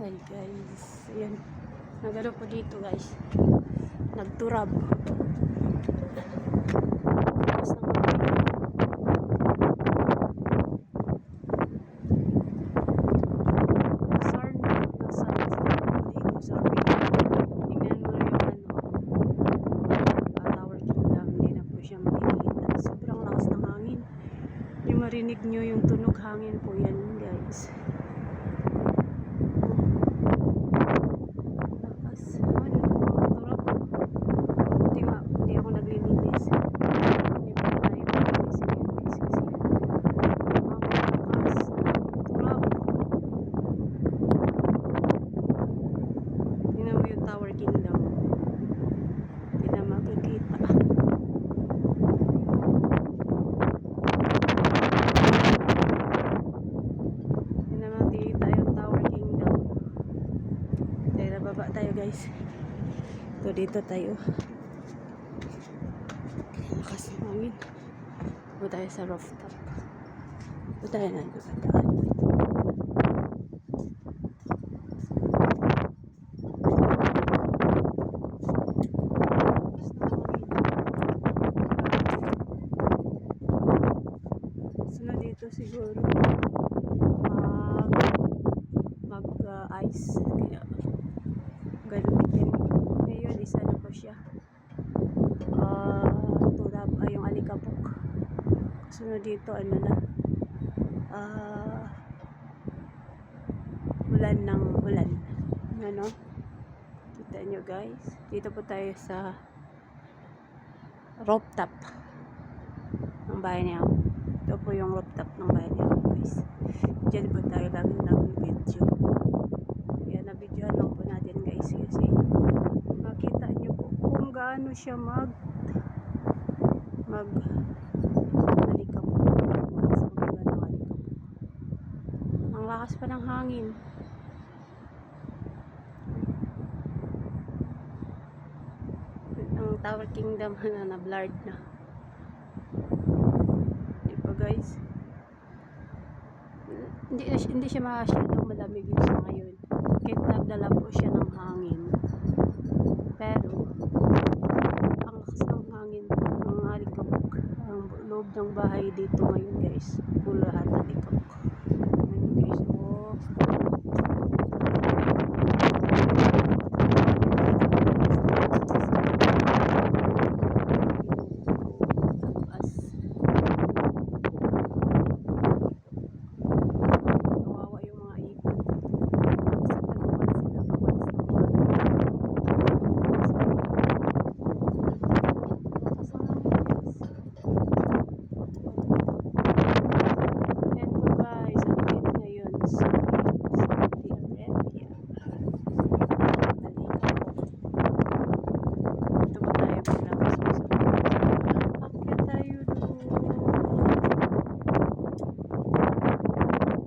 Hi guys, ayan, nagano po dito guys, nagturab. Lakas ng hangin. Sarn, nasa dito sa tingnan mo yung Tower Kingdom, hindi na po siya makikita. Sobrang lakas ng hangin. Yung marinig nyo yung tunog hangin po yan guys. Tower Kingdom, hindi na makikita. Hindi na makikita yung Tower Kingdom. Tayo nababa tayo guys. Ito dito tayo. Lakas ng hangin. Ito tayo sa rooftop. Ito tayo na nakataan. Dito siguro mag-ice kaya gamitin ngayon. Isa na po siya turab ay yung alikabok. Sunod dito ano na ulan ng ulan, ano, kita nyo guys. Dito po tayo sa rooftop ng bahay niya. Ito po yung rooftop ng bahay niya guys. Diyan po tayo lagi nag-video. Kaya na-videoan lang po natin guys kasi makita nyo po kung gaano siya alikabok. Ang lakas pa ng hangin. Ang Tower Kingdom na blurred na. Guys, hindi siya masyadong malamig yun sa ngayon kahit nagdala po siya ng hangin, pero ang lakas ng hangin ng alikabok. Ang loob ng bahay dito ngayon guys, puro lahat alikabok.